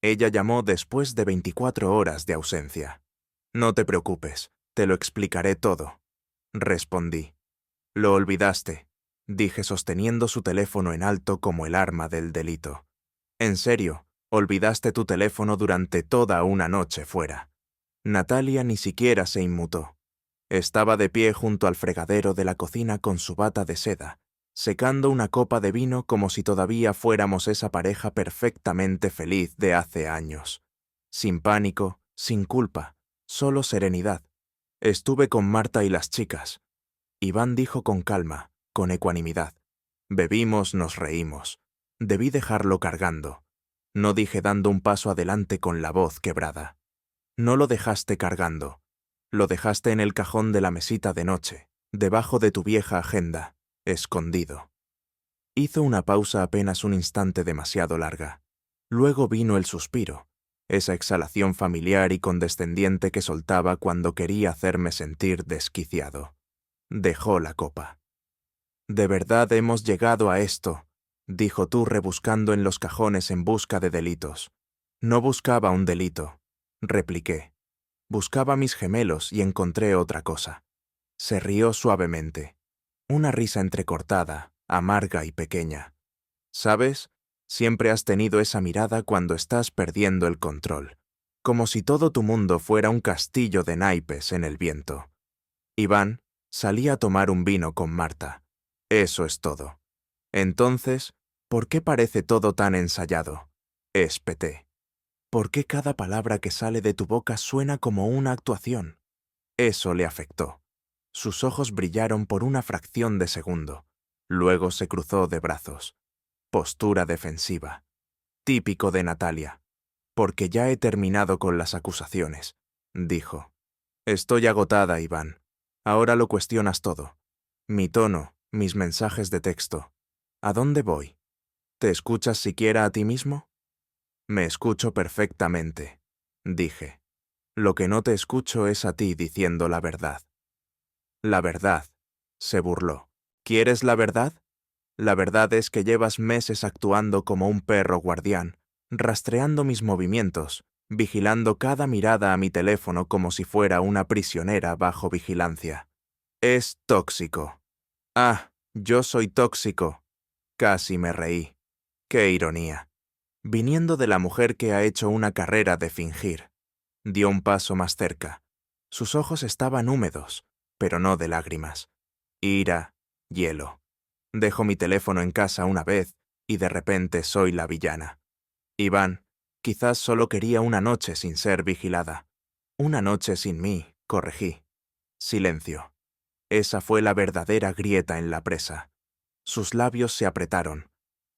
Ella llamó después de 24 horas de ausencia. No te preocupes, te lo explicaré todo, respondí. Lo olvidaste, dije sosteniendo su teléfono en alto como el arma del delito. En serio, olvidaste tu teléfono durante toda una noche fuera. Natalia ni siquiera se inmutó. Estaba de pie junto al fregadero de la cocina con su bata de seda, secando una copa de vino como si todavía fuéramos esa pareja perfectamente feliz de hace años. Sin pánico, sin culpa, solo serenidad. Estuve con Marta y las chicas. Iván dijo con calma, con ecuanimidad. Bebimos, nos reímos. Debí dejarlo cargando. No dije dando un paso adelante con la voz quebrada. No lo dejaste cargando. Lo dejaste en el cajón de la mesita de noche, debajo de tu vieja agenda, escondido. Hizo una pausa apenas un instante demasiado larga. Luego vino el suspiro, esa exhalación familiar y condescendiente que soltaba cuando quería hacerme sentir desquiciado. Dejó la copa. «De verdad hemos llegado a esto», dijo tú rebuscando en los cajones en busca de delitos. «No buscaba un delito», repliqué. Buscaba mis gemelos y encontré otra cosa. Se rió suavemente. Una risa entrecortada, amarga y pequeña. ¿Sabes? Siempre has tenido esa mirada cuando estás perdiendo el control, como si todo tu mundo fuera un castillo de naipes en el viento. Iván, salí a tomar un vino con Marta. Eso es todo. Entonces, ¿por qué parece todo tan ensayado? Espeté. ¿Por qué cada palabra que sale de tu boca suena como una actuación? Eso le afectó. Sus ojos brillaron por una fracción de segundo. Luego se cruzó de brazos. Postura defensiva. Típico de Natalia. Porque ya he terminado con las acusaciones, dijo. Estoy agotada, Iván. Ahora lo cuestionas todo. Mi tono, mis mensajes de texto. ¿A dónde voy? ¿Te escuchas siquiera a ti mismo? Me escucho perfectamente, dije. Lo que no te escucho es a ti diciendo la verdad. La verdad, se burló. ¿Quieres la verdad? La verdad es que llevas meses actuando como un perro guardián, rastreando mis movimientos, vigilando cada mirada a mi teléfono como si fuera una prisionera bajo vigilancia. Es tóxico. Ah, yo soy tóxico. Casi me reí. Qué ironía. Viniendo de la mujer que ha hecho una carrera de fingir. Dio un paso más cerca. Sus ojos estaban húmedos, pero no de lágrimas. Ira, hielo. Dejo mi teléfono en casa una vez y de repente soy la villana. Iván, quizás solo quería una noche sin ser vigilada. Una noche sin mí, corregí. Silencio. Esa fue la verdadera grieta en la presa. Sus labios se apretaron.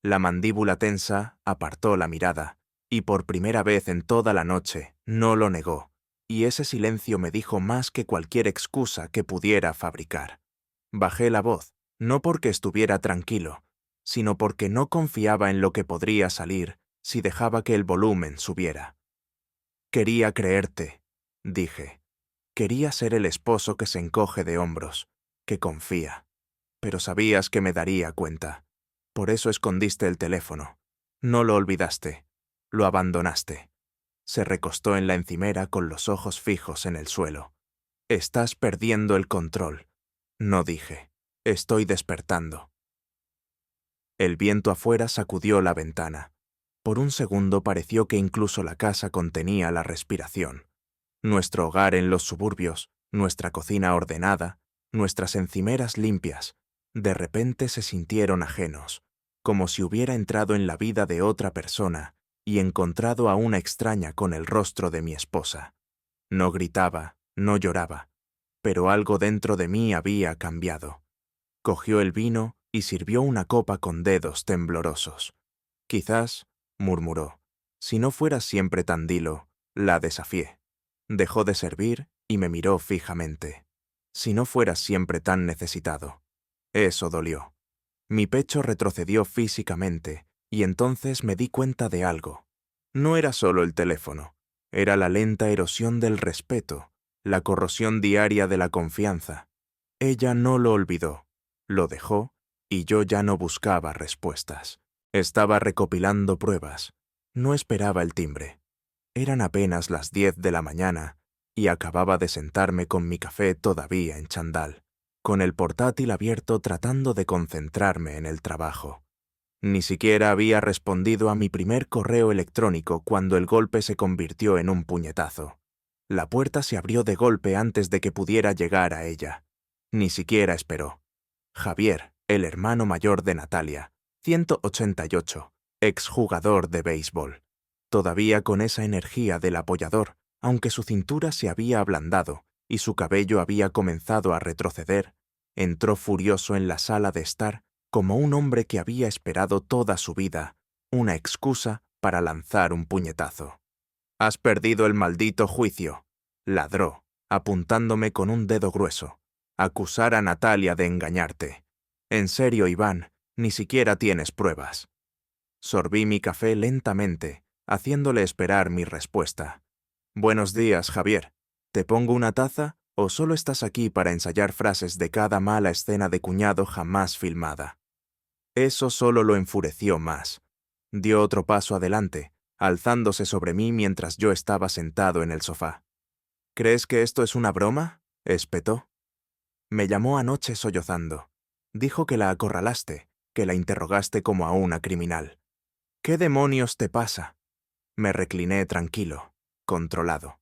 La mandíbula tensa apartó la mirada, y por primera vez en toda la noche no lo negó, y ese silencio me dijo más que cualquier excusa que pudiera fabricar. Bajé la voz, no porque estuviera tranquilo, sino porque no confiaba en lo que podría salir si dejaba que el volumen subiera. Quería creerte, dije. Quería ser el esposo que se encoge de hombros, que confía. Pero sabías que me daría cuenta. Por eso escondiste el teléfono. No lo olvidaste. Lo abandonaste. Se recostó en la encimera con los ojos fijos en el suelo. Estás perdiendo el control. No dije. Estoy despertando. El viento afuera sacudió la ventana. Por un segundo pareció que incluso la casa contenía la respiración. Nuestro hogar en los suburbios, nuestra cocina ordenada, nuestras encimeras limpias, de repente se sintieron ajenos, como si hubiera entrado en la vida de otra persona y encontrado a una extraña con el rostro de mi esposa. No gritaba, no lloraba, pero algo dentro de mí había cambiado. Cogió el vino y sirvió una copa con dedos temblorosos. Quizás, murmuró, si no fueras siempre tan dilo, la desafié. Dejó de servir y me miró fijamente. Si no fueras siempre tan necesitado. Eso dolió. Mi pecho retrocedió físicamente y entonces me di cuenta de algo. No era solo el teléfono, era la lenta erosión del respeto, la corrosión diaria de la confianza. Ella no lo olvidó, lo dejó y yo ya no buscaba respuestas. Estaba recopilando pruebas. No esperaba el timbre. Eran apenas las 10 de la mañana y acababa de sentarme con mi café todavía en chandal, con el portátil abierto tratando de concentrarme en el trabajo. Ni siquiera había respondido a mi primer correo electrónico cuando el golpe se convirtió en un puñetazo. La puerta se abrió de golpe antes de que pudiera llegar a ella. Ni siquiera esperó. Javier, el hermano mayor de Natalia, 188, exjugador de béisbol. Todavía con esa energía del apoyador, aunque su cintura se había ablandado y su cabello había comenzado a retroceder, entró furioso en la sala de estar como un hombre que había esperado toda su vida una excusa para lanzar un puñetazo. «Has perdido el maldito juicio», ladró, apuntándome con un dedo grueso. «Acusar a Natalia de engañarte. En serio, Iván, ni siquiera tienes pruebas». Sorbí mi café lentamente, haciéndole esperar mi respuesta. «Buenos días, Javier. ¿Te pongo una taza o solo estás aquí para ensayar frases de cada mala escena de cuñado jamás filmada?» Eso solo lo enfureció más. Dio otro paso adelante, alzándose sobre mí mientras yo estaba sentado en el sofá. «¿Crees que esto es una broma?», espetó. Me llamó anoche sollozando. Dijo que la acorralaste, que la interrogaste como a una criminal. «¿Qué demonios te pasa?». Me recliné tranquilo, controlado.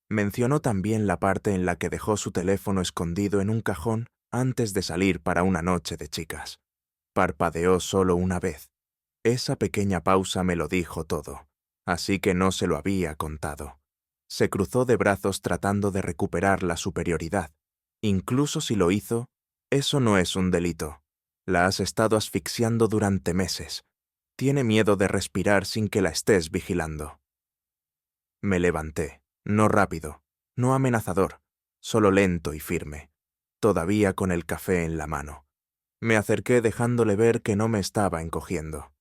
Mencionó también la parte en la que dejó su teléfono escondido en un cajón antes de salir para una noche de chicas. Parpadeó solo una vez. Esa pequeña pausa me lo dijo todo, así que no se lo había contado. Se cruzó de brazos tratando de recuperar la superioridad. Incluso si lo hizo, eso no es un delito. La has estado asfixiando durante meses. Tiene miedo de respirar sin que la estés vigilando. Me levanté, no rápido, no amenazador, solo lento y firme, todavía con el café en la mano. Me acerqué dejándole ver que no me estaba encogiendo.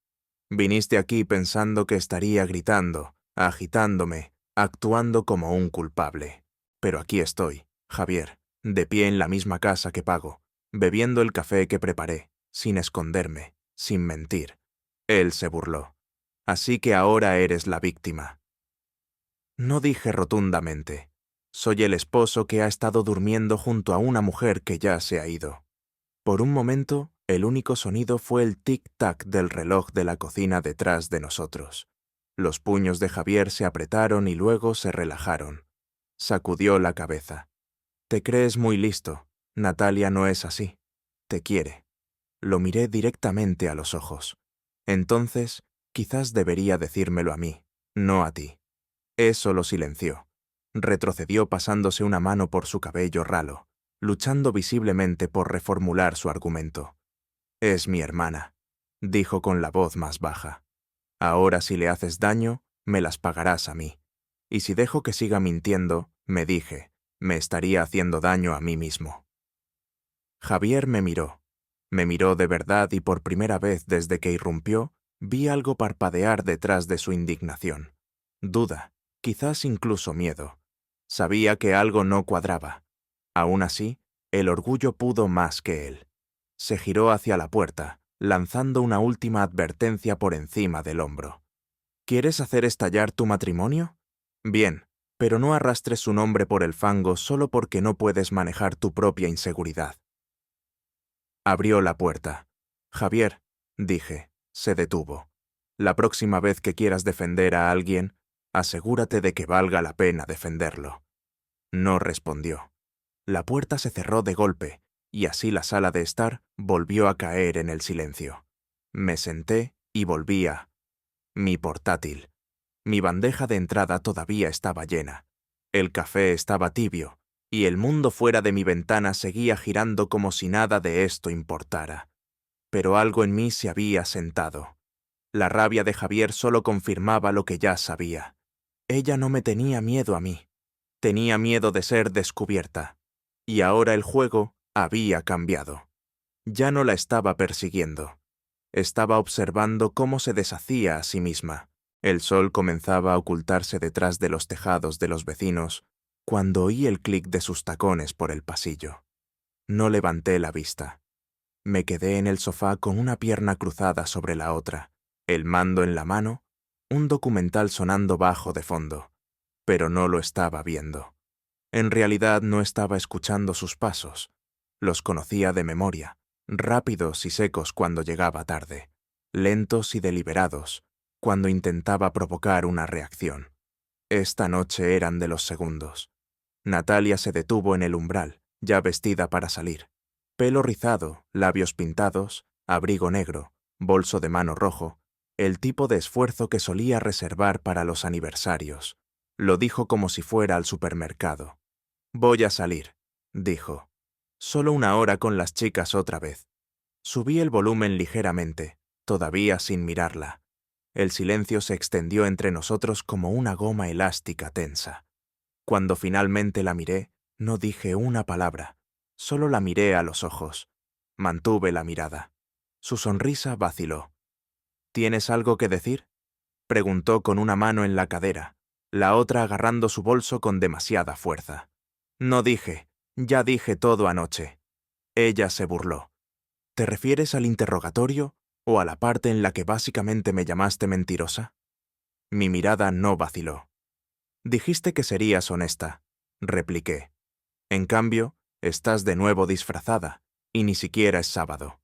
«Viniste aquí pensando que estaría gritando, agitándome, actuando como un culpable. Pero aquí estoy, Javier, de pie en la misma casa que pago, bebiendo el café que preparé, sin esconderme, sin mentir». Él se burló. «Así que ahora eres la víctima». No dije rotundamente. Soy el esposo que ha estado durmiendo junto a una mujer que ya se ha ido. Por un momento, el único sonido fue el tic-tac del reloj de la cocina detrás de nosotros. Los puños de Javier se apretaron y luego se relajaron. Sacudió la cabeza. «Te crees muy listo. Natalia no es así. Te quiere». Lo miré directamente a los ojos. «Entonces, quizás debería decírmelo a mí, no a ti». Eso lo silenció. Retrocedió pasándose una mano por su cabello ralo, luchando visiblemente por reformular su argumento. «Es mi hermana», dijo con la voz más baja. «Ahora si le haces daño, me las pagarás a mí. Y si dejo que siga mintiendo, me dije, me estaría haciendo daño a mí mismo». Javier me miró. Me miró de verdad y por primera vez desde que irrumpió, vi algo parpadear detrás de su indignación. Duda, quizás incluso miedo. Sabía que algo no cuadraba. Aún así, el orgullo pudo más que él. Se giró hacia la puerta, lanzando una última advertencia por encima del hombro. «¿Quieres hacer estallar tu matrimonio? Bien, pero no arrastres su nombre por el fango solo porque no puedes manejar tu propia inseguridad». Abrió la puerta. «Javier», dije, se detuvo. «La próxima vez que quieras defender a alguien, asegúrate de que valga la pena defenderlo». No respondió. La puerta se cerró de golpe, y así la sala de estar volvió a caer en el silencio. Me senté y volví a mi portátil. Mi bandeja de entrada todavía estaba llena. El café estaba tibio, y el mundo fuera de mi ventana seguía girando como si nada de esto importara. Pero algo en mí se había sentado. La rabia de Javier solo confirmaba lo que ya sabía. Ella no me tenía miedo a mí. Tenía miedo de ser descubierta. Y ahora el juego había cambiado. Ya no la estaba persiguiendo. Estaba observando cómo se deshacía a sí misma. El sol comenzaba a ocultarse detrás de los tejados de los vecinos cuando oí el clic de sus tacones por el pasillo. No levanté la vista. Me quedé en el sofá con una pierna cruzada sobre la otra, el mando en la mano, un documental sonando bajo de fondo, pero no lo estaba viendo. En realidad no estaba escuchando sus pasos. Los conocía de memoria, rápidos y secos cuando llegaba tarde, lentos y deliberados cuando intentaba provocar una reacción. Esta noche eran de los segundos. Natalia se detuvo en el umbral, ya vestida para salir. Pelo rizado, labios pintados, abrigo negro, bolso de mano rojo, el tipo de esfuerzo que solía reservar para los aniversarios. Lo dijo como si fuera al supermercado. «Voy a salir», dijo. «Solo una hora con las chicas otra vez». Subí el volumen ligeramente, todavía sin mirarla. El silencio se extendió entre nosotros como una goma elástica tensa. Cuando finalmente la miré, no dije una palabra, solo la miré a los ojos. Mantuve la mirada. Su sonrisa vaciló. «¿Tienes algo que decir?», preguntó con una mano en la cadera, la otra agarrando su bolso con demasiada fuerza. «No dije, ya dije todo anoche». Ella se burló. «¿Te refieres al interrogatorio o a la parte en la que básicamente me llamaste mentirosa?» Mi mirada no vaciló. «Dijiste que serías honesta», repliqué. «En cambio, estás de nuevo disfrazada, y ni siquiera es sábado».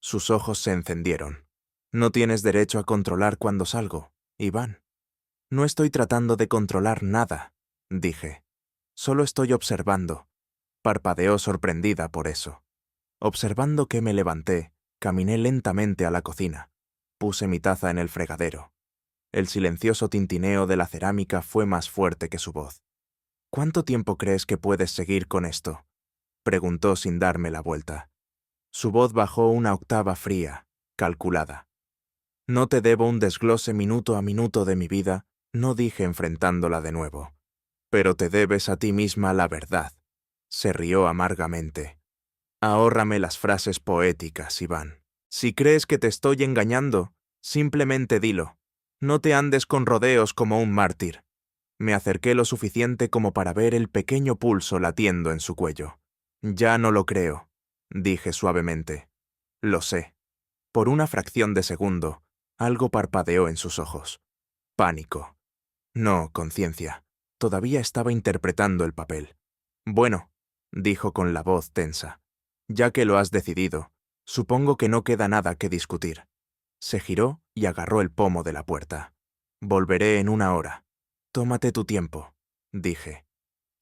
Sus ojos se encendieron. «No tienes derecho a controlar cuando salgo, Iván». «No estoy tratando de controlar nada», dije. «Solo estoy observando». Parpadeó sorprendida por eso. Observando que me levanté, caminé lentamente a la cocina. Puse mi taza en el fregadero. El silencioso tintineo de la cerámica fue más fuerte que su voz. «¿Cuánto tiempo crees que puedes seguir con esto?», preguntó sin darme la vuelta. Su voz bajó una octava fría, calculada. «No te debo un desglose minuto a minuto de mi vida», no dije enfrentándola de nuevo. «Pero te debes a ti misma la verdad». Se rió amargamente. «Ahórrame las frases poéticas, Iván. Si crees que te estoy engañando, simplemente dilo. No te andes con rodeos como un mártir». Me acerqué lo suficiente como para ver el pequeño pulso latiendo en su cuello. «Ya no lo creo», dije suavemente. «Lo sé». Por una fracción de segundo, algo parpadeó en sus ojos. Pánico. No, conciencia. Todavía estaba interpretando el papel. «Bueno», dijo con la voz tensa. «Ya que lo has decidido, supongo que no queda nada que discutir». Se giró y agarró el pomo de la puerta. «Volveré en una hora». «Tómate tu tiempo», dije.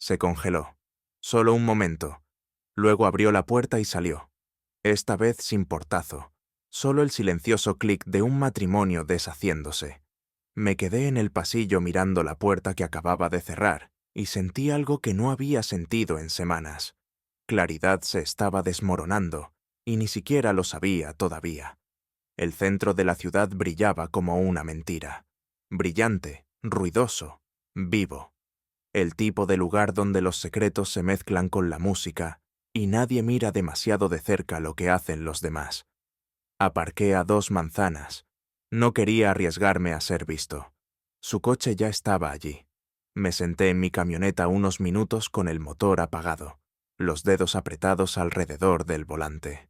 Se congeló. Solo un momento. Luego abrió la puerta y salió. Esta vez sin portazo. Solo el silencioso clic de un matrimonio deshaciéndose. Me quedé en el pasillo mirando la puerta que acababa de cerrar y sentí algo que no había sentido en semanas. Claridad se estaba desmoronando y ni siquiera lo sabía todavía. El centro de la ciudad brillaba como una mentira. Brillante, ruidoso, vivo. El tipo de lugar donde los secretos se mezclan con la música y nadie mira demasiado de cerca lo que hacen los demás. Aparqué a 2 manzanas. No quería arriesgarme a ser visto. Su coche ya estaba allí. Me senté en mi camioneta unos minutos con el motor apagado, los dedos apretados alrededor del volante.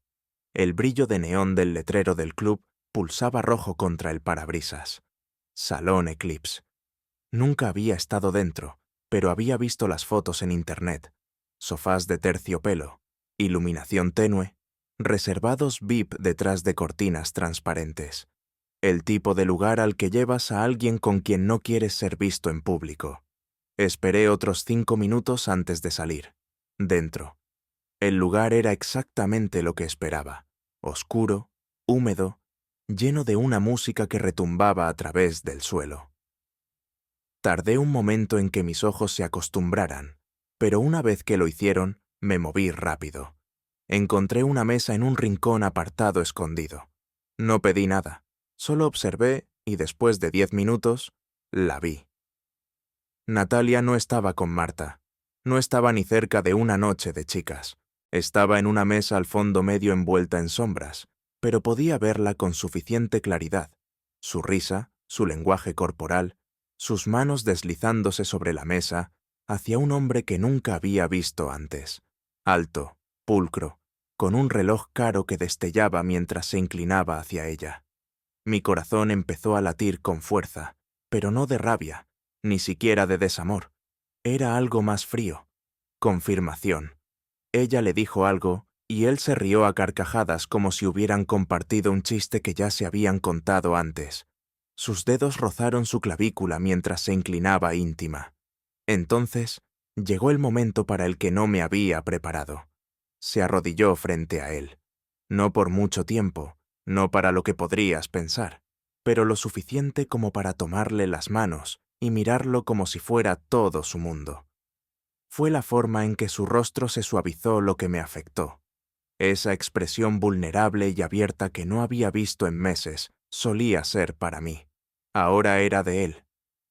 El brillo de neón del letrero del club pulsaba rojo contra el parabrisas. Salón Eclipse. Nunca había estado dentro, pero había visto las fotos en internet. Sofás de terciopelo, iluminación tenue, reservados VIP detrás de cortinas transparentes. El tipo de lugar al que llevas a alguien con quien no quieres ser visto en público. Esperé otros 5 minutos antes de salir. Dentro. El lugar era exactamente lo que esperaba. Oscuro, húmedo, lleno de una música que retumbaba a través del suelo. Tardé un momento en que mis ojos se acostumbraran, pero una vez que lo hicieron, me moví rápido. Encontré una mesa en un rincón apartado escondido. No pedí nada, solo observé y después de 10 minutos, la vi. Natalia no estaba con Marta. No estaba ni cerca de una noche de chicas. Estaba en una mesa al fondo medio envuelta en sombras, pero podía verla con suficiente claridad. Su risa, su lenguaje corporal, sus manos deslizándose sobre la mesa hacia un hombre que nunca había visto antes. Alto, pulcro, con un reloj caro que destellaba mientras se inclinaba hacia ella. Mi corazón empezó a latir con fuerza, pero no de rabia, ni siquiera de desamor. Era algo más frío. Confirmación. Ella le dijo algo y él se rió a carcajadas como si hubieran compartido un chiste que ya se habían contado antes. Sus dedos rozaron su clavícula mientras se inclinaba íntima. Entonces, llegó el momento para el que no me había preparado. Se arrodilló frente a él. No por mucho tiempo, no para lo que podrías pensar, pero lo suficiente como para tomarle las manos y mirarlo como si fuera todo su mundo. Fue la forma en que su rostro se suavizó lo que me afectó. Esa expresión vulnerable y abierta que no había visto en meses solía ser para mí. Ahora era de él.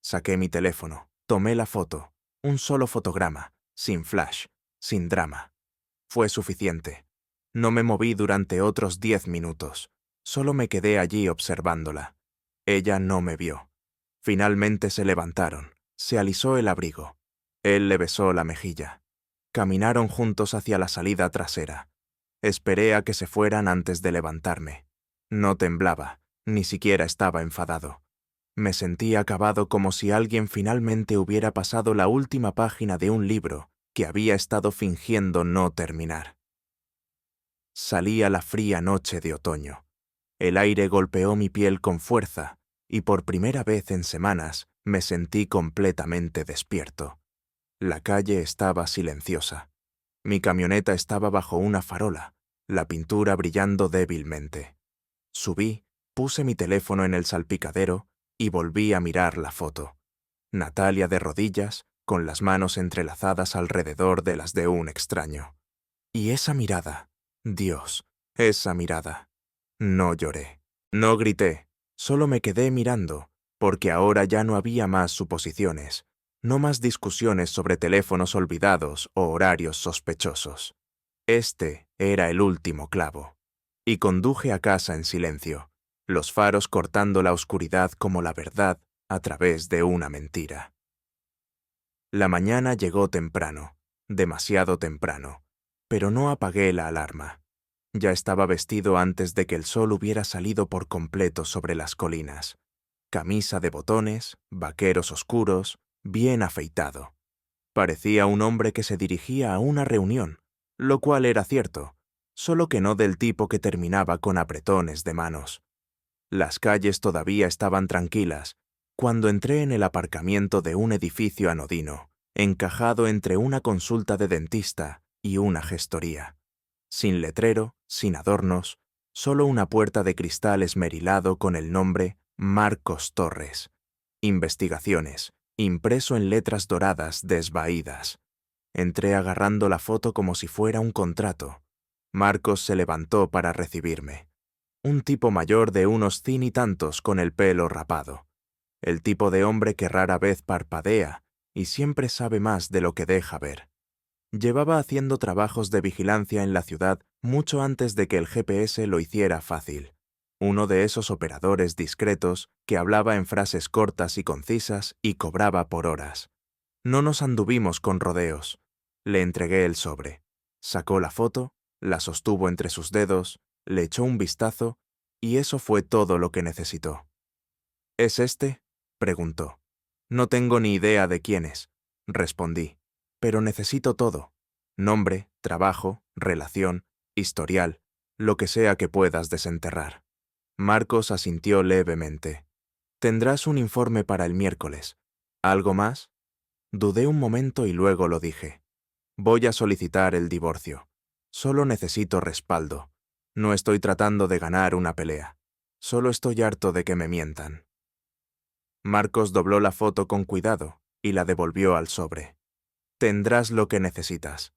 Saqué mi teléfono, tomé la foto, un solo fotograma, sin flash, sin drama. Fue suficiente. No me moví durante otros 10 minutos. Solo me quedé allí observándola. Ella no me vio. Finalmente se levantaron. Se alisó el abrigo. Él le besó la mejilla. Caminaron juntos hacia la salida trasera. Esperé a que se fueran antes de levantarme. No temblaba, ni siquiera estaba enfadado. Me sentí acabado como si alguien finalmente hubiera pasado la última página de un libro que había estado fingiendo no terminar. Salía la fría noche de otoño. El aire golpeó mi piel con fuerza y por primera vez en semanas me sentí completamente despierto. La calle estaba silenciosa. Mi camioneta estaba bajo una farola, la pintura brillando débilmente. Subí, puse mi teléfono en el salpicadero y volví a mirar la foto. Natalia de rodillas, con las manos entrelazadas alrededor de las de un extraño. Y esa mirada, Dios, esa mirada. No lloré, no grité, solo me quedé mirando, porque ahora ya no había más suposiciones, no más discusiones sobre teléfonos olvidados o horarios sospechosos. Este era el último clavo. Y conduje a casa en silencio, los faros cortando la oscuridad como la verdad a través de una mentira. La mañana llegó temprano, demasiado temprano, pero no apagué la alarma. Ya estaba vestido antes de que el sol hubiera salido por completo sobre las colinas. Camisa de botones, vaqueros oscuros, bien afeitado. Parecía un hombre que se dirigía a una reunión, lo cual era cierto, solo que no del tipo que terminaba con apretones de manos. Las calles todavía estaban tranquilas cuando entré en el aparcamiento de un edificio anodino, encajado entre una consulta de dentista y una gestoría. Sin letrero, sin adornos, solo una puerta de cristal esmerilado con el nombre Marcos Torres. Investigaciones, impreso en letras doradas desvaídas. Entré agarrando la foto como si fuera un contrato. Marcos se levantó para recibirme. Un tipo mayor de unos 100 y tantos con el pelo rapado. El tipo de hombre que rara vez parpadea y siempre sabe más de lo que deja ver. Llevaba haciendo trabajos de vigilancia en la ciudad mucho antes de que el GPS lo hiciera fácil. Uno de esos operadores discretos que hablaba en frases cortas y concisas y cobraba por horas. No nos anduvimos con rodeos. Le entregué el sobre. Sacó la foto, la sostuvo entre sus dedos, le echó un vistazo y eso fue todo lo que necesitó. ¿Es este?, preguntó. No tengo ni idea de quién es, respondí, pero necesito todo. Nombre, trabajo, relación, historial, lo que sea que puedas desenterrar. Marcos asintió levemente. Tendrás un informe para el miércoles. ¿Algo más? Dudé un momento y luego lo dije. Voy a solicitar el divorcio. Solo necesito respaldo. No estoy tratando de ganar una pelea. Solo estoy harto de que me mientan. Marcos dobló la foto con cuidado y la devolvió al sobre. Tendrás lo que necesitas.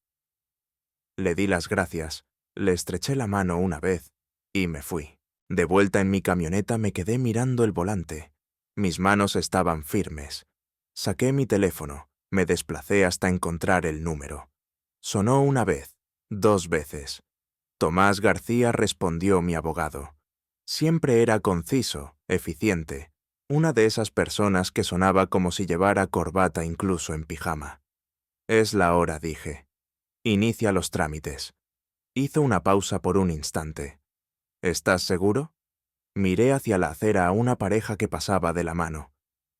Le di las gracias, le estreché la mano una vez y me fui. De vuelta en mi camioneta me quedé mirando el volante. Mis manos estaban firmes. Saqué mi teléfono, me desplacé hasta encontrar el número. Sonó una vez, 2 veces. Tomás García, respondió mi abogado. Siempre era conciso, eficiente, una de esas personas que sonaba como si llevara corbata incluso en pijama. Es la hora, dije. Inicia los trámites. Hizo una pausa por un instante. ¿Estás seguro? Miré hacia la acera a una pareja que pasaba de la mano.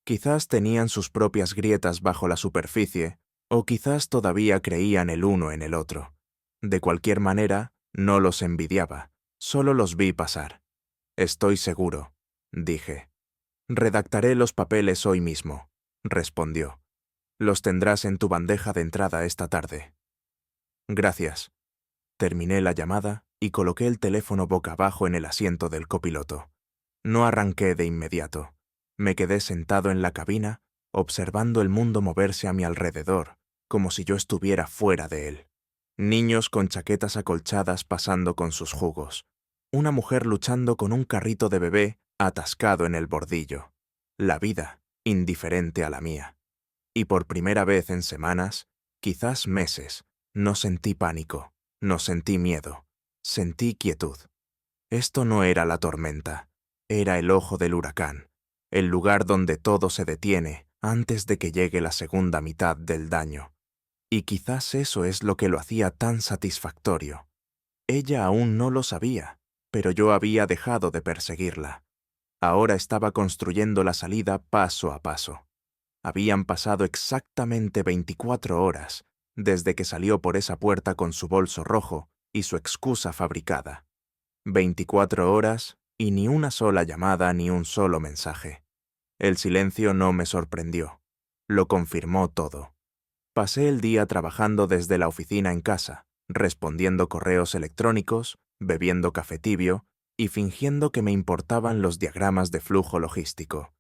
Quizás tenían sus propias grietas bajo la superficie, o quizás todavía creían el uno en el otro. De cualquier manera, no los envidiaba, solo los vi pasar. Estoy seguro, dije. Redactaré los papeles hoy mismo, respondió. Los tendrás en tu bandeja de entrada esta tarde. Gracias. Terminé la llamada y coloqué el teléfono boca abajo en el asiento del copiloto. No arranqué de inmediato. Me quedé sentado en la cabina, observando el mundo moverse a mi alrededor, como si yo estuviera fuera de él. Niños con chaquetas acolchadas pasando con sus jugos. Una mujer luchando con un carrito de bebé atascado en el bordillo. La vida, indiferente a la mía. Y por primera vez en semanas, quizás meses, no sentí pánico, no sentí miedo, sentí quietud. Esto no era la tormenta, era el ojo del huracán, el lugar donde todo se detiene antes de que llegue la segunda mitad del daño. Y quizás eso es lo que lo hacía tan satisfactorio. Ella aún no lo sabía, pero yo había dejado de perseguirla. Ahora estaba construyendo la salida paso a paso. Habían pasado exactamente 24 horas desde que salió por esa puerta con su bolso rojo y su excusa fabricada. 24 horas y ni una sola llamada ni un solo mensaje. El silencio no me sorprendió. Lo confirmó todo. Pasé el día trabajando desde la oficina en casa, respondiendo correos electrónicos, bebiendo café tibio y fingiendo que me importaban los diagramas de flujo logístico.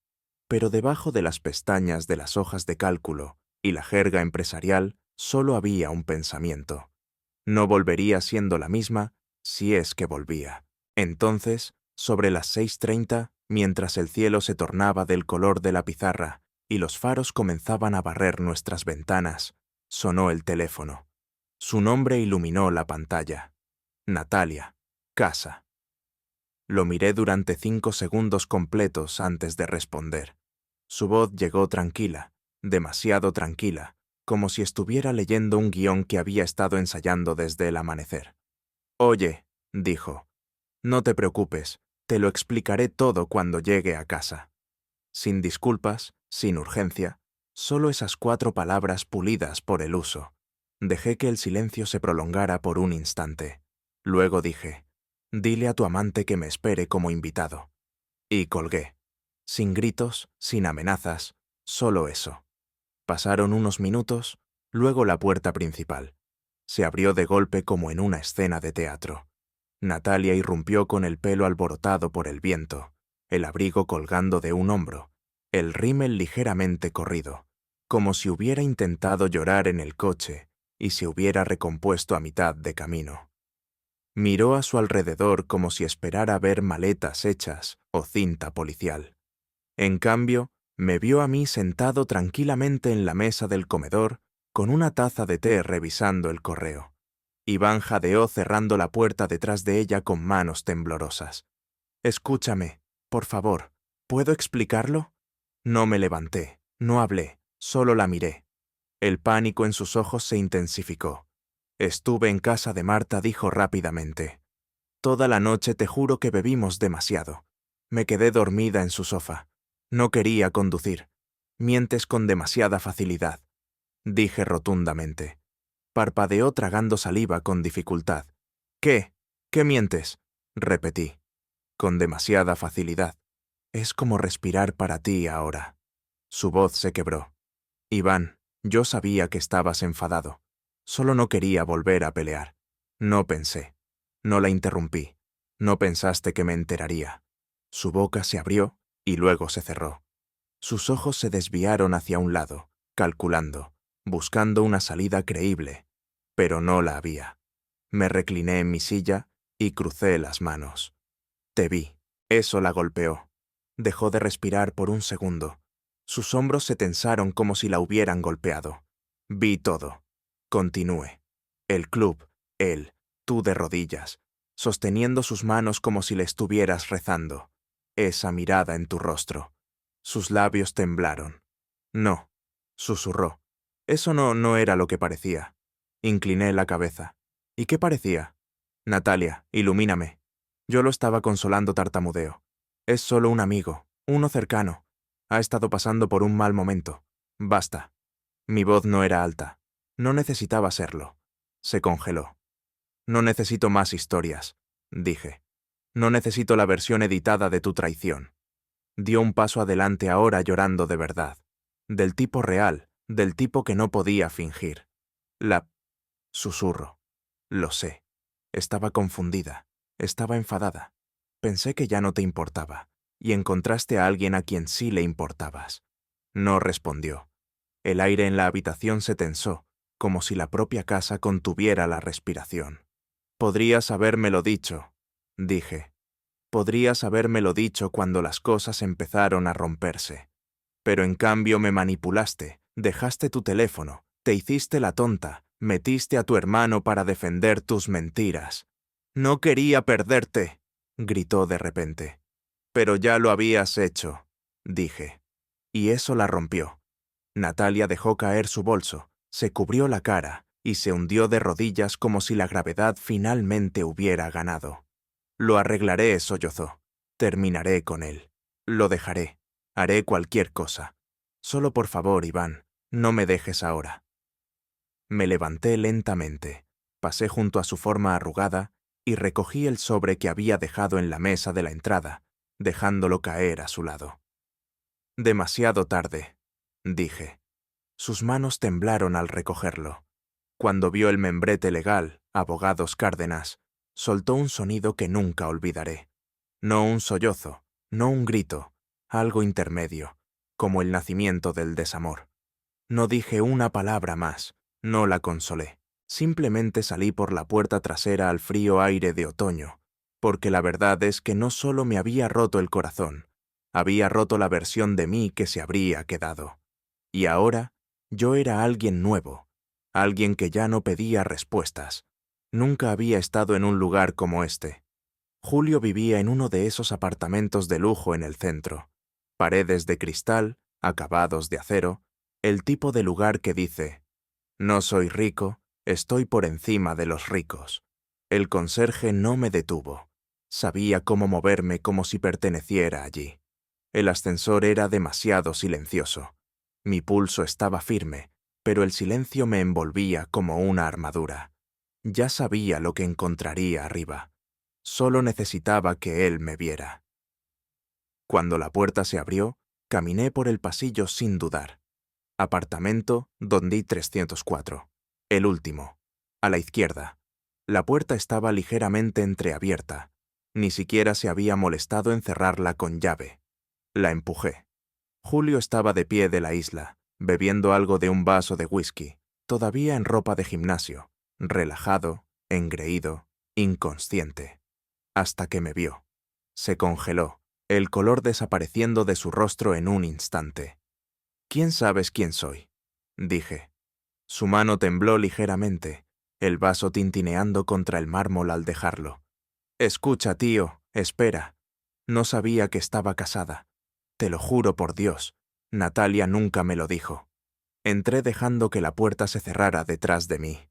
Pero debajo de las pestañas de las hojas de cálculo y la jerga empresarial solo había un pensamiento. No volvería siendo la misma si es que volvía. Entonces, sobre las 6:30, mientras el cielo se tornaba del color de la pizarra y los faros comenzaban a barrer nuestras ventanas, sonó el teléfono. Su nombre iluminó la pantalla. Natalia, casa. Lo miré durante 5 segundos completos antes de responder. Su voz llegó tranquila, demasiado tranquila, como si estuviera leyendo un guión que había estado ensayando desde el amanecer. «Oye», dijo, «no te preocupes, te lo explicaré todo cuando llegue a casa». Sin disculpas, sin urgencia, solo esas 4 palabras pulidas por el uso. Dejé que el silencio se prolongara por un instante. Luego dije, «Dile a tu amante que me espere como invitado». Y colgué. Sin gritos, sin amenazas, solo eso. Pasaron unos minutos, luego la puerta principal. Se abrió de golpe como en una escena de teatro. Natalia irrumpió con el pelo alborotado por el viento, el abrigo colgando de un hombro, el rímel ligeramente corrido, como si hubiera intentado llorar en el coche y se hubiera recompuesto a mitad de camino. Miró a su alrededor como si esperara ver maletas hechas o cinta policial. En cambio, me vio a mí sentado tranquilamente en la mesa del comedor con una taza de té revisando el correo. Iván jadeó cerrando la puerta detrás de ella con manos temblorosas. «Escúchame, por favor, ¿puedo explicarlo?» No me levanté, no hablé, solo la miré. El pánico en sus ojos se intensificó. «Estuve en casa de Marta», dijo rápidamente. «Toda la noche te juro que bebimos demasiado. Me quedé dormida en su sofá. No quería conducir. Mientes con demasiada facilidad», dije rotundamente. Parpadeó tragando saliva con dificultad. «¿Qué? ¿Qué mientes?», repetí. «Con demasiada facilidad. Es como respirar para ti ahora». Su voz se quebró. «Iván, yo sabía que estabas enfadado. Solo no quería volver a pelear. No pensé. No la interrumpí. No pensaste que me enteraría». Su boca se abrió y luego se cerró. Sus ojos se desviaron hacia un lado, calculando, buscando una salida creíble, pero no la había. Me recliné en mi silla y crucé las manos. «Te vi». Eso la golpeó. Dejó de respirar por un segundo. Sus hombros se tensaron como si la hubieran golpeado. «Vi todo». Continué. El club, él, tú de rodillas, sosteniendo sus manos como si le estuvieras rezando. Esa mirada en tu rostro. Sus labios temblaron. «No», susurró. «Eso no era lo que parecía». Incliné la cabeza. «¿Y qué parecía?» «Natalia, ilumíname». Yo lo estaba consolando, tartamudeo. Es solo un amigo, uno cercano. Ha estado pasando por un mal momento. Basta. Mi voz no era alta. No necesitaba serlo. Se congeló. No necesito más historias, dije. No necesito la versión editada de tu traición. Dio un paso adelante ahora llorando de verdad. Del tipo real, del tipo que no podía fingir. Susurro. Lo sé. Estaba confundida. Estaba enfadada. Pensé que ya no te importaba, y encontraste a alguien a quien sí le importabas. No respondió. El aire en la habitación se tensó, como si la propia casa contuviera la respiración. Podrías habérmelo dicho, dije. Podrías habérmelo dicho cuando las cosas empezaron a romperse. Pero en cambio me manipulaste, dejaste tu teléfono, te hiciste la tonta, metiste a tu hermano para defender tus mentiras. No quería perderte, gritó de repente. Pero ya lo habías hecho, dije. Y eso la rompió. Natalia dejó caer su bolso, se cubrió la cara y se hundió de rodillas como si la gravedad finalmente hubiera ganado. Lo arreglaré, sollozó. Terminaré con él. Lo dejaré. Haré cualquier cosa. Solo por favor, Iván, no me dejes ahora. Me levanté lentamente, pasé junto a su forma arrugada y recogí el sobre que había dejado en la mesa de la entrada, dejándolo caer a su lado. Demasiado tarde, dije. Sus manos temblaron al recogerlo. Cuando vio el membrete legal, Abogados Cárdenas, soltó un sonido que nunca olvidaré. No un sollozo, no un grito, algo intermedio, como el nacimiento del desamor. No dije una palabra más, no la consolé. Simplemente salí por la puerta trasera al frío aire de otoño, porque la verdad es que no solo me había roto el corazón, había roto la versión de mí que se habría quedado. Y ahora, yo era alguien nuevo, alguien que ya no pedía respuestas. Nunca había estado en un lugar como este. Julio vivía en uno de esos apartamentos de lujo en el centro. Paredes de cristal, acabados de acero, el tipo de lugar que dice, no soy rico, estoy por encima de los ricos. El conserje no me detuvo. Sabía cómo moverme como si perteneciera allí. El ascensor era demasiado silencioso. Mi pulso estaba firme, pero el silencio me envolvía como una armadura. Ya sabía lo que encontraría arriba. Solo necesitaba que él me viera. Cuando la puerta se abrió, caminé por el pasillo sin dudar. Apartamento Dondi 304. El último. A la izquierda. La puerta estaba ligeramente entreabierta. Ni siquiera se había molestado en cerrarla con llave. La empujé. Julio estaba de pie de la isla, bebiendo algo de un vaso de whisky, todavía en ropa de gimnasio, relajado, engreído, inconsciente. Hasta que me vio. Se congeló, el color desapareciendo de su rostro en un instante. ¿Quién sabes quién soy?, dije. Su mano tembló ligeramente, el vaso tintineando contra el mármol al dejarlo. Escucha, tío, espera. No sabía que estaba casada. Te lo juro por Dios, Natalia nunca me lo dijo. Entré dejando que la puerta se cerrara detrás de mí.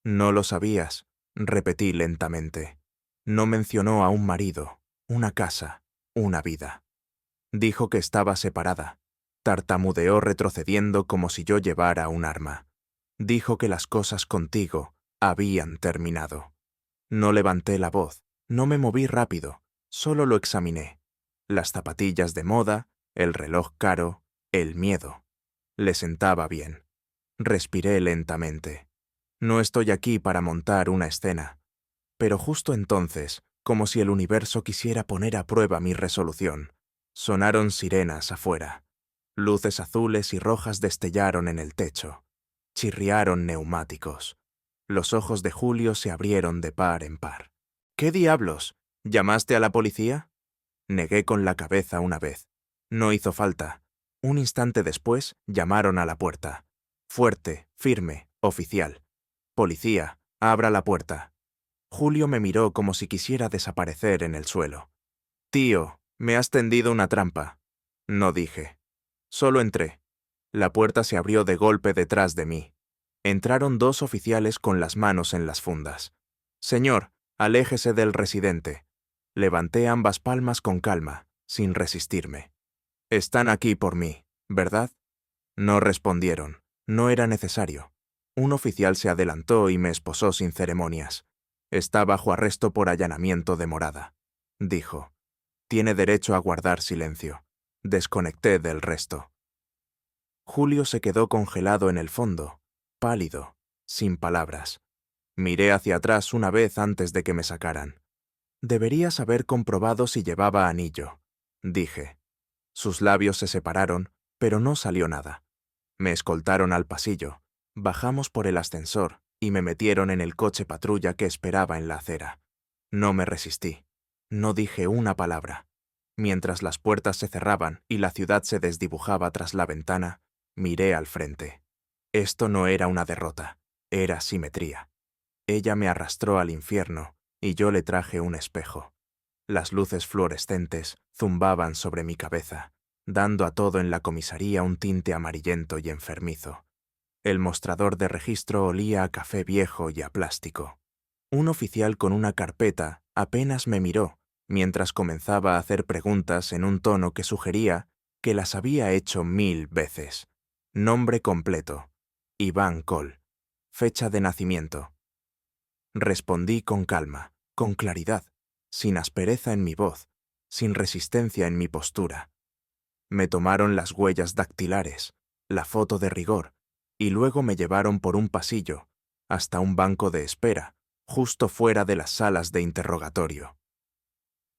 No lo sabías, repetí lentamente. No mencionó a un marido, una casa, una vida. Dijo que estaba separada. Tartamudeó retrocediendo como si yo llevara un arma. Dijo que las cosas contigo habían terminado. No levanté la voz, no me moví rápido, solo lo examiné. Las zapatillas de moda, el reloj caro, el miedo. Le sentaba bien. Respiré lentamente. No estoy aquí para montar una escena. Pero justo entonces, como si el universo quisiera poner a prueba mi resolución, sonaron sirenas afuera. Luces azules y rojas destellaron en el techo. Chirriaron neumáticos. Los ojos de Julio se abrieron de par en par. ¿Qué diablos? ¿Llamaste a la policía? Negué con la cabeza una vez. No hizo falta. Un instante después, llamaron a la puerta. Fuerte, firme, oficial. Policía, abra la puerta. Julio me miró como si quisiera desaparecer en el suelo. Tío, me has tendido una trampa. No dije. Solo entré. La puerta se abrió de golpe detrás de mí. Entraron dos oficiales con las manos en las fundas. Señor, aléjese del residente. Levanté ambas palmas con calma. sin resistirme. «Están aquí por mí, ¿verdad?» No respondieron. No era necesario. Un oficial se adelantó y me esposó sin ceremonias. «Está bajo arresto por allanamiento de morada», dijo. «Tiene derecho a guardar silencio». Desconecté del resto. Julio se quedó congelado en el fondo, pálido, sin palabras. Miré hacia atrás una vez antes de que me sacaran. «Deberías haber comprobado si llevaba anillo», dije. Sus labios se separaron, pero no salió nada. Me escoltaron al pasillo, bajamos por el ascensor y me metieron en el coche patrulla que esperaba en la acera. No me resistí. No dije una palabra. Mientras las puertas se cerraban y la ciudad se desdibujaba tras la ventana, miré al frente. Esto no era una derrota, era simetría. Ella me arrastró al infierno y yo le traje un espejo. Las luces fluorescentes zumbaban sobre mi cabeza, dando a todo en la comisaría un tinte amarillento y enfermizo. El mostrador de registro olía a café viejo y a plástico. Un oficial con una carpeta apenas me miró, mientras comenzaba a hacer preguntas en un tono que sugería que las había hecho 1000 veces. Nombre completo: Iván Coll. Fecha de nacimiento. Respondí con calma, con claridad, sin aspereza en mi voz, sin resistencia en mi postura. Me tomaron las huellas dactilares, la foto de rigor, y luego me llevaron por un pasillo, hasta un banco de espera, justo fuera de las salas de interrogatorio.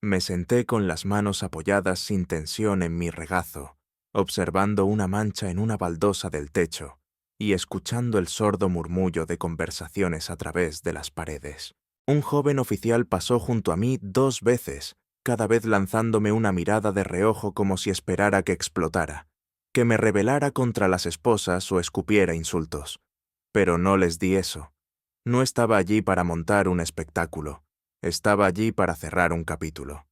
Me senté con las manos apoyadas sin tensión en mi regazo, observando una mancha en una baldosa del techo y escuchando el sordo murmullo de conversaciones a través de las paredes. Un joven oficial pasó junto a mí 2 veces, cada vez lanzándome una mirada de reojo como si esperara que explotara, que me rebelara contra las esposas o escupiera insultos. Pero no les di eso. No estaba allí para montar un espectáculo, estaba allí para cerrar un capítulo.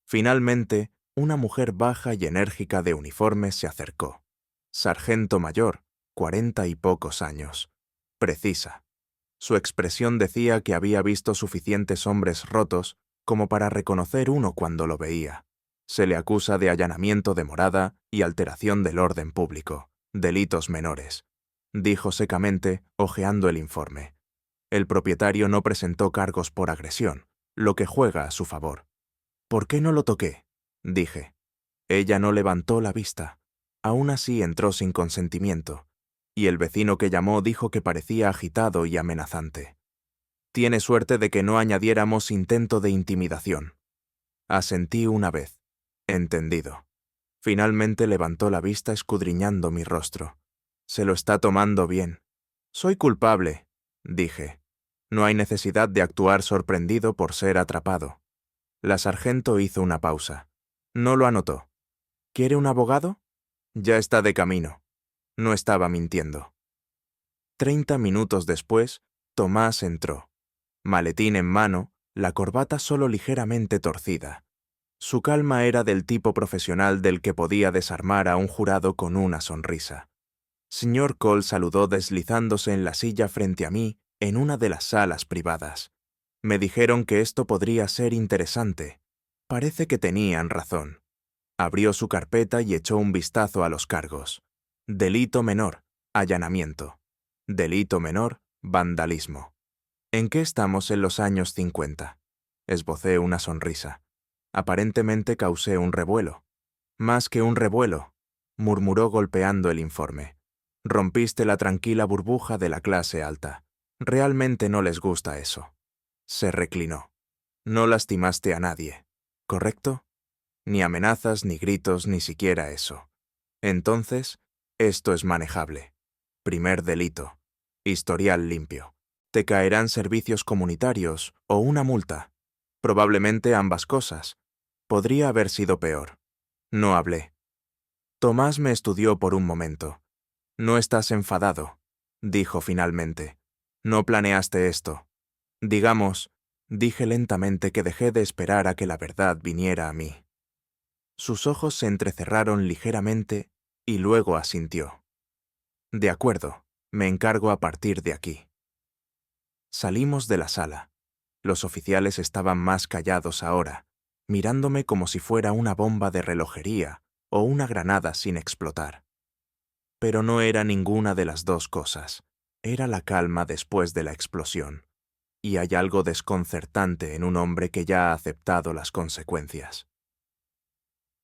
Finalmente, una mujer baja y enérgica de uniforme se acercó. Sargento mayor, 40 y pocos años. Precisa. Su expresión decía que había visto suficientes hombres rotos como para reconocer uno cuando lo veía. Se le acusa de allanamiento de morada y alteración del orden público, delitos menores, dijo secamente, hojeando el informe. El propietario no presentó cargos por agresión, lo que juega a su favor. «¿Por qué no lo toqué?», dije. Ella no levantó la vista. Aún así entró sin consentimiento, y el vecino que llamó dijo que parecía agitado y amenazante. «Tiene suerte de que no añadiéramos intento de intimidación». Asentí una vez. «Entendido». Finalmente levantó la vista escudriñando mi rostro. «Se lo está tomando bien». «Soy culpable», dije. «No hay necesidad de actuar sorprendido por ser atrapado». La sargento hizo una pausa. No lo anotó. «¿Quiere un abogado?» «Ya está de camino». No estaba mintiendo. 30 minutos después, Tomás entró. Maletín en mano, la corbata solo ligeramente torcida. Su calma era del tipo profesional del que podía desarmar a un jurado con una sonrisa. Señor Coll saludó deslizándose en la silla frente a mí en una de las salas privadas. Me dijeron que esto podría ser interesante. Parece que tenían razón. Abrió su carpeta y echó un vistazo a los cargos. Delito menor, allanamiento. Delito menor, vandalismo. ¿En qué estamos en los años 50? Esbocé una sonrisa. Aparentemente causé un revuelo. «Más que un revuelo», murmuró golpeando el informe. «Rompiste la tranquila burbuja de la clase alta. Realmente no les gusta eso». Se reclinó. «No lastimaste a nadie, ¿correcto? Ni amenazas, ni gritos, ni siquiera eso. Entonces, esto es manejable. Primer delito. Historial limpio. Te caerán servicios comunitarios o una multa. Probablemente ambas cosas. Podría haber sido peor». No hablé. Tomás me estudió por un momento. «No estás enfadado», dijo finalmente. «No planeaste esto. Digamos», dije lentamente, que dejé de esperar a que la verdad viniera a mí. Sus ojos se entrecerraron ligeramente y luego asintió. «De acuerdo, me encargo a partir de aquí». Salimos de la sala. Los oficiales estaban más callados ahora. mirándome como si fuera una bomba de relojería o una granada sin explotar. Pero no era ninguna de las dos cosas. Era la calma después de la explosión. Y hay algo desconcertante en un hombre que ya ha aceptado las consecuencias.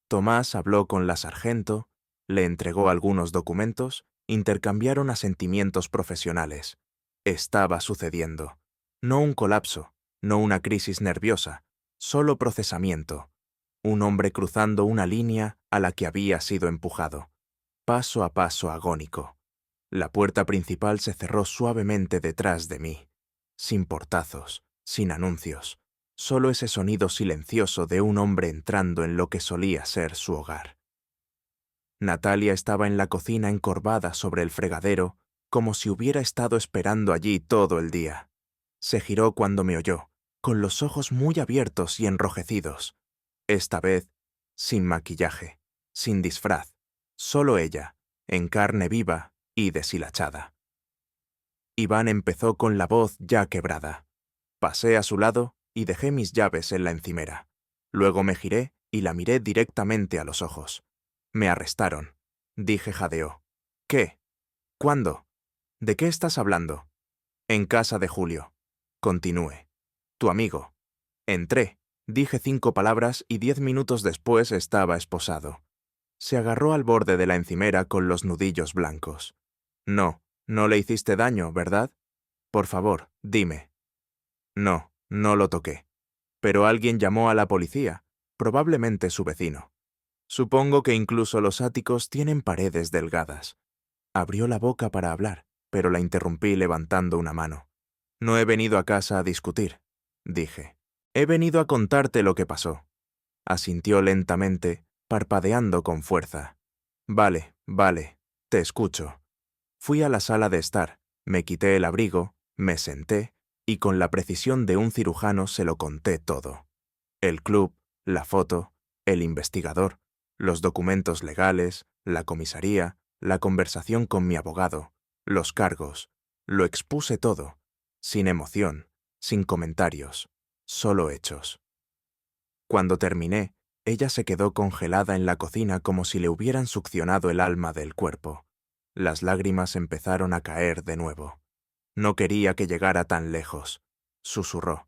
Tomás habló con la sargento, le entregó algunos documentos, intercambiaron asentimientos profesionales. Estaba sucediendo. No un colapso, no una crisis nerviosa, solo procesamiento. Un hombre cruzando una línea a la que había sido empujado. Paso a paso agónico. La puerta principal se cerró suavemente detrás de mí, sin portazos, sin anuncios, solo ese sonido silencioso de un hombre entrando en lo que solía ser su hogar. Natalia estaba en la cocina encorvada sobre el fregadero, como si hubiera estado esperando allí todo el día. Se giró cuando me oyó, con los ojos muy abiertos y enrojecidos. Esta vez, sin maquillaje, sin disfraz, solo ella, en carne viva y deshilachada. Iván empezó con la voz ya quebrada. Pasé a su lado y dejé mis llaves en la encimera. Luego me giré y la miré directamente a los ojos. Me arrestaron. Dije jadeó. ¿Qué? ¿Cuándo? ¿De qué estás hablando? En casa de Julio. Continúe. Tu amigo. Entré. Dije 5 palabras y 10 minutos después estaba esposado. Se agarró al borde de la encimera con los nudillos blancos. No, no le hiciste daño, ¿verdad? Por favor, dime. No, no lo toqué. Pero alguien llamó a la policía, probablemente su vecino. Supongo que incluso los áticos tienen paredes delgadas. Abrió la boca para hablar, pero la interrumpí levantando una mano. No he venido a casa a discutir, dije. He venido a contarte lo que pasó. Asintió lentamente, parpadeando con fuerza. Vale, vale, te escucho. Fui a la sala de estar, me quité el abrigo, me senté y con la precisión de un cirujano se lo conté todo. El club, la foto, el investigador, los documentos legales, la comisaría, la conversación con mi abogado, los cargos. Lo expuse todo, sin emoción, sin comentarios, solo hechos. Cuando terminé, ella se quedó congelada en la cocina como si le hubieran succionado el alma del cuerpo. Las lágrimas empezaron a caer de nuevo. No quería que llegara tan lejos. Susurró.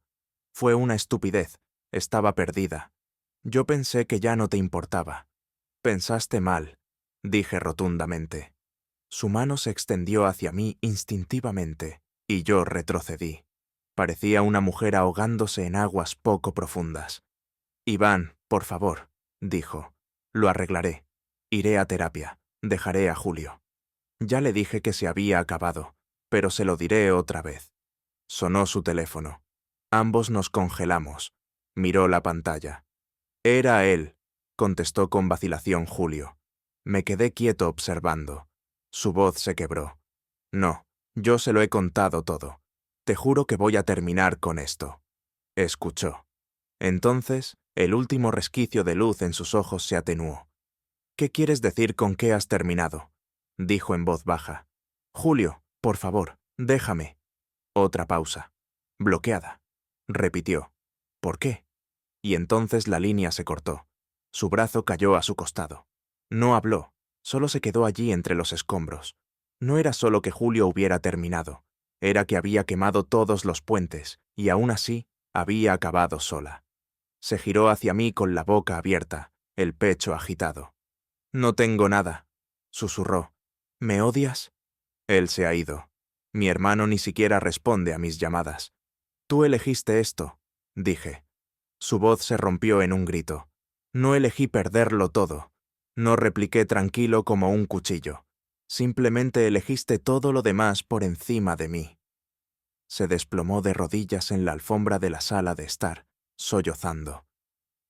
Fue una estupidez. Estaba perdida. Yo pensé que ya no te importaba. Pensaste mal, dije rotundamente. Su mano se extendió hacia mí instintivamente, y yo retrocedí. Parecía una mujer ahogándose en aguas poco profundas. Iván, por favor, dijo. Lo arreglaré. Iré a terapia. Dejaré a Julio. Ya le dije que se había acabado, pero se lo diré otra vez. Sonó su teléfono. Ambos nos congelamos. Miró la pantalla. Era él, contestó con vacilación Julio. Me quedé quieto observando. Su voz se quebró. No, yo se lo he contado todo. Te juro que voy a terminar con esto. Escuchó. Entonces, el último resquicio de luz en sus ojos se atenuó. ¿Qué quieres decir con qué has terminado? Dijo en voz baja. Julio, por favor, déjame. Otra pausa. Bloqueada. Repitió. ¿Por qué? Y entonces la línea se cortó. Su brazo cayó a su costado. No habló, solo se quedó allí entre los escombros. No era solo que Julio hubiera terminado, era que había quemado todos los puentes, y aún así había acabado sola. Se giró hacia mí con la boca abierta, el pecho agitado. No tengo nada, susurró. ¿Me odias? Él se ha ido. Mi hermano ni siquiera responde a mis llamadas. Tú elegiste esto, dije. Su voz se rompió en un grito. No elegí perderlo todo. No repliqué tranquilo como un cuchillo. Simplemente elegiste todo lo demás por encima de mí. Se desplomó de rodillas en la alfombra de la sala de estar, sollozando.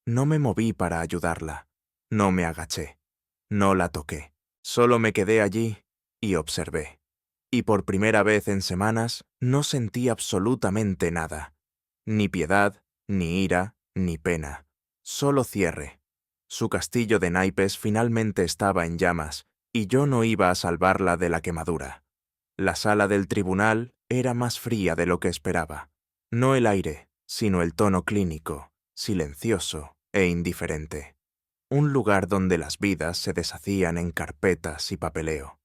No me moví para ayudarla. No me agaché. No la toqué. Solo me quedé allí y observé. Y por primera vez en semanas no sentí absolutamente nada. Ni piedad, ni ira, ni pena. Solo cierre. Su castillo de naipes finalmente estaba en llamas, y yo no iba a salvarla de la quemadura. La sala del tribunal era más fría de lo que esperaba. No el aire, sino el tono clínico, silencioso, e indiferente. Un lugar donde las vidas se deshacían en carpetas y papeleo.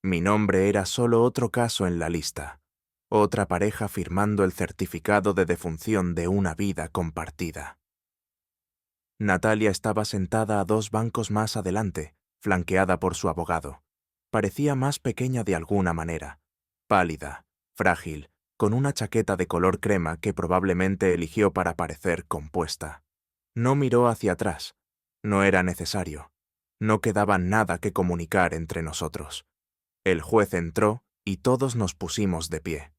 Mi nombre era solo otro caso en la lista, otra pareja firmando el certificado de defunción de una vida compartida. Natalia estaba sentada a 2 bancos más adelante, flanqueada por su abogado. Parecía más pequeña de alguna manera, pálida, frágil, con una chaqueta de color crema que probablemente eligió para parecer compuesta. No miró hacia atrás. No era necesario. No quedaba nada que comunicar entre nosotros. El juez entró y todos nos pusimos de pie.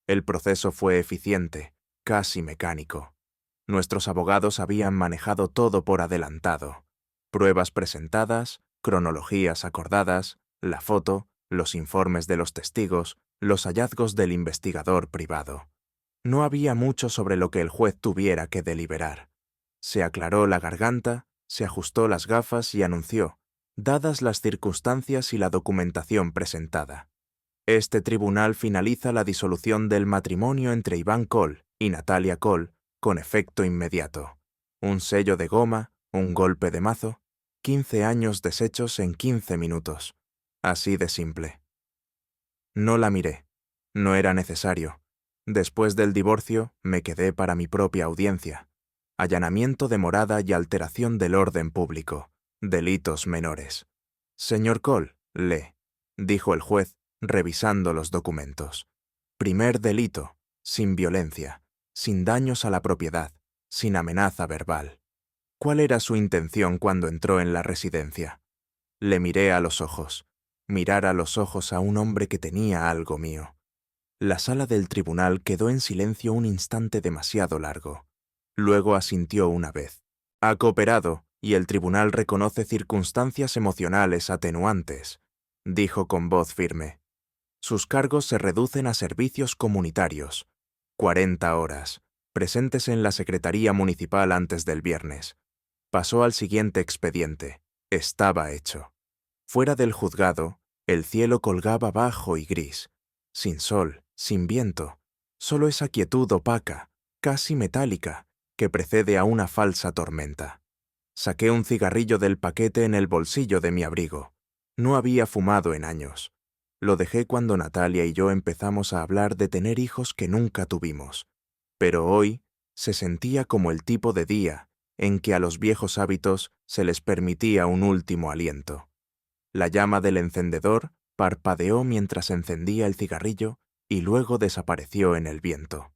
El proceso fue eficiente, casi mecánico. Nuestros abogados habían manejado todo por adelantado. Pruebas presentadas, cronologías acordadas, la foto, los informes de los testigos, los hallazgos del investigador privado. No había mucho sobre lo que el juez tuviera que deliberar. Se aclaró la garganta, se ajustó las gafas y anunció, dadas las circunstancias y la documentación presentada: este tribunal finaliza la disolución del matrimonio entre Iván Coll y Natalia Coll con efecto inmediato. Un sello de goma, un golpe de mazo, 15 años deshechos en 15 minutos. Así de simple. No la miré. No era necesario. Después del divorcio, me quedé para mi propia audiencia. Allanamiento de morada y alteración del orden público. Delitos menores. Señor Coll, dijo el juez, revisando los documentos. Primer delito, sin violencia, sin daños a la propiedad, sin amenaza verbal. ¿Cuál era su intención cuando entró en la residencia? Le miré a los ojos. Mirar a los ojos a un hombre que tenía algo mío. La sala del tribunal quedó en silencio un instante demasiado largo. Luego asintió una vez. Ha cooperado, y el tribunal reconoce circunstancias emocionales atenuantes, dijo con voz firme. Sus cargos se reducen a servicios comunitarios. 40 horas, presentes en la Secretaría Municipal antes del viernes. Pasó al siguiente expediente. Estaba hecho. Fuera del juzgado, el cielo colgaba bajo y gris, sin sol, sin viento, solo esa quietud opaca, casi metálica, que precede a una falsa tormenta. Saqué un cigarrillo del paquete en el bolsillo de mi abrigo. No había fumado en años. Lo dejé cuando Natalia y yo empezamos a hablar de tener hijos que nunca tuvimos. Pero hoy se sentía como el tipo de día en que a los viejos hábitos se les permitía un último aliento. La llama del encendedor parpadeó mientras encendía el cigarrillo y luego desapareció en el viento.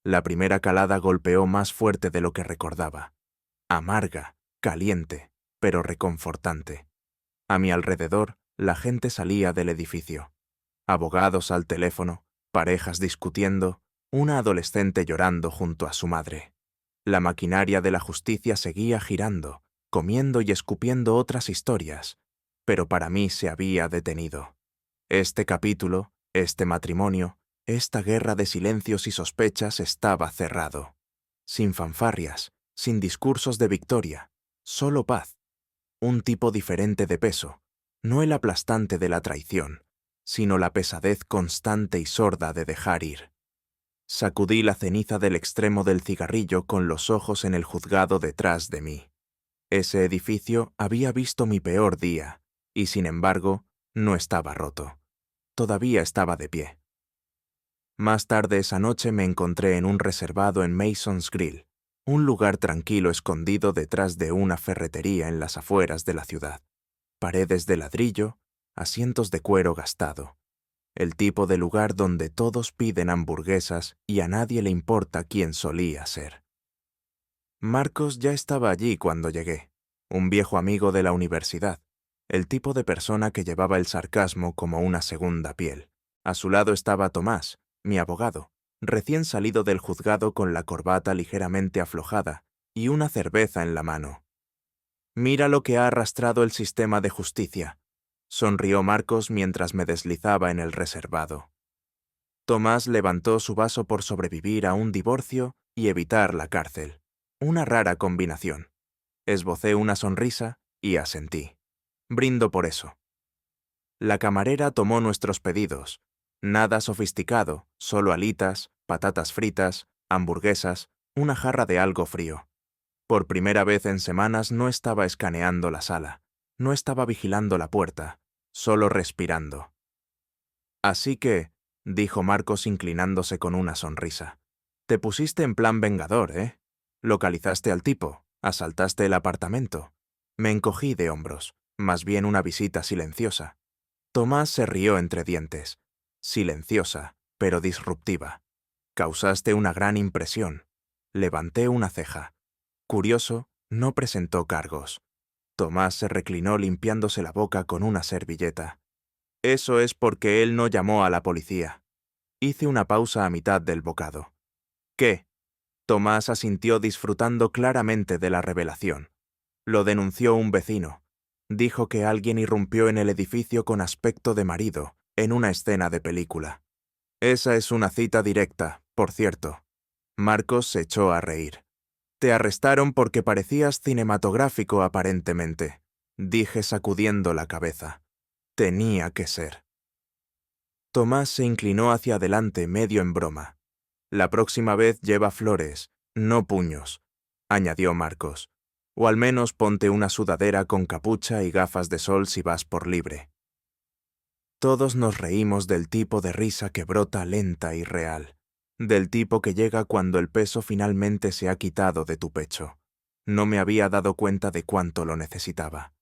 La primera calada golpeó más fuerte de lo que recordaba. Amarga, caliente, pero reconfortante. A mi alrededor, la gente salía del edificio. Abogados al teléfono, parejas discutiendo, una adolescente llorando junto a su madre. La maquinaria de la justicia seguía girando, comiendo y escupiendo otras historias, pero para mí se había detenido. Este capítulo, este matrimonio, esta guerra de silencios y sospechas estaba cerrado. Sin fanfarrias, sin discursos de victoria, solo paz. Un tipo diferente de peso, no el aplastante de la traición, sino la pesadez constante y sorda de dejar ir. Sacudí la ceniza del extremo del cigarrillo con los ojos en el juzgado detrás de mí. Ese edificio había visto mi peor día, y sin embargo, no estaba roto. Todavía estaba de pie. Más tarde esa noche me encontré en un reservado en Mason's Grill, un lugar tranquilo escondido detrás de una ferretería en las afueras de la ciudad. Paredes de ladrillo, asientos de cuero gastado. El tipo de lugar donde todos piden hamburguesas y a nadie le importa quién solía ser. Marcos ya estaba allí cuando llegué, un viejo amigo de la universidad, el tipo de persona que llevaba el sarcasmo como una segunda piel. A su lado estaba Tomás, mi abogado, recién salido del juzgado con la corbata ligeramente aflojada y una cerveza en la mano. «Mira lo que ha arrastrado el sistema de justicia», sonrió Marcos mientras me deslizaba en el reservado. Tomás levantó su vaso por sobrevivir a un divorcio y evitar la cárcel. Una rara combinación. Esbocé una sonrisa y asentí. Brindo por eso. La camarera tomó nuestros pedidos. Nada sofisticado, solo alitas, patatas fritas, hamburguesas, una jarra de algo frío. Por primera vez en semanas no estaba escaneando la sala, no estaba vigilando la puerta, solo respirando. Así que, dijo Marcos inclinándose con una sonrisa, te pusiste en plan vengador, ¿eh? Localizaste al tipo, asaltaste el apartamento. Me encogí de hombros, más bien una visita silenciosa. Tomás se rió entre dientes. Silenciosa, pero disruptiva. Causaste una gran impresión. Levanté una ceja. Curioso, no presentó cargos. Tomás se reclinó limpiándose la boca con una servilleta. Eso es porque él no llamó a la policía. Hice una pausa a mitad del bocado. ¿Qué? Tomás asintió disfrutando claramente de la revelación. Lo denunció un vecino. Dijo que alguien irrumpió en el edificio con aspecto de marido, en una escena de película. Esa es una cita directa, por cierto. Marcos se echó a reír. Te arrestaron porque parecías cinematográfico aparentemente, dije sacudiendo la cabeza. Tenía que ser. Tomás se inclinó hacia adelante medio en broma. La próxima vez lleva flores, no puños, añadió Marcos. O al menos ponte una sudadera con capucha y gafas de sol si vas por libre. Todos nos reímos del tipo de risa que brota lenta y real, del tipo que llega cuando el peso finalmente se ha quitado de tu pecho. No me había dado cuenta de cuánto lo necesitaba.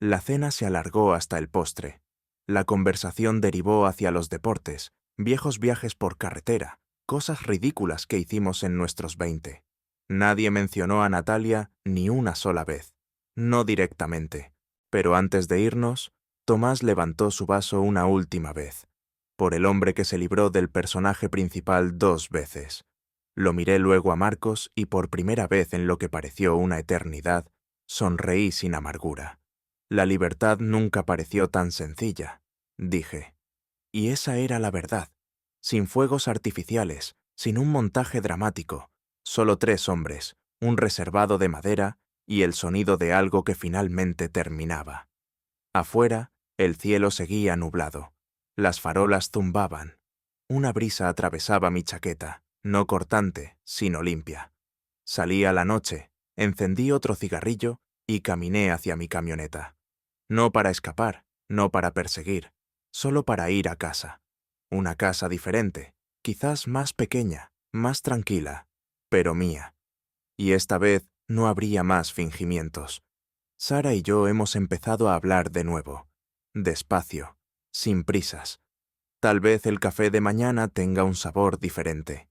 La cena se alargó hasta el postre. La conversación derivó hacia los deportes, viejos viajes por carretera, cosas ridículas que hicimos en nuestros 20. Nadie mencionó a Natalia ni una sola vez. No directamente, pero antes de irnos, Tomás levantó su vaso una última vez, por el hombre que se libró del personaje principal 2 veces. Lo miré luego a Marcos y por primera vez en lo que pareció una eternidad, sonreí sin amargura. La libertad nunca pareció tan sencilla, dije. Y esa era la verdad. Sin fuegos artificiales, sin un montaje dramático, solo 3 hombres, un reservado de madera y el sonido de algo que finalmente terminaba. Afuera, el cielo seguía nublado. Las farolas zumbaban. Una brisa atravesaba mi chaqueta, no cortante, sino limpia. Salí a la noche, encendí otro cigarrillo y caminé hacia mi camioneta. No para escapar, no para perseguir, solo para ir a casa. Una casa diferente, quizás más pequeña, más tranquila, pero mía. Y esta vez no habría más fingimientos. Sara y yo hemos empezado a hablar de nuevo, despacio, sin prisas. Tal vez el café de mañana tenga un sabor diferente.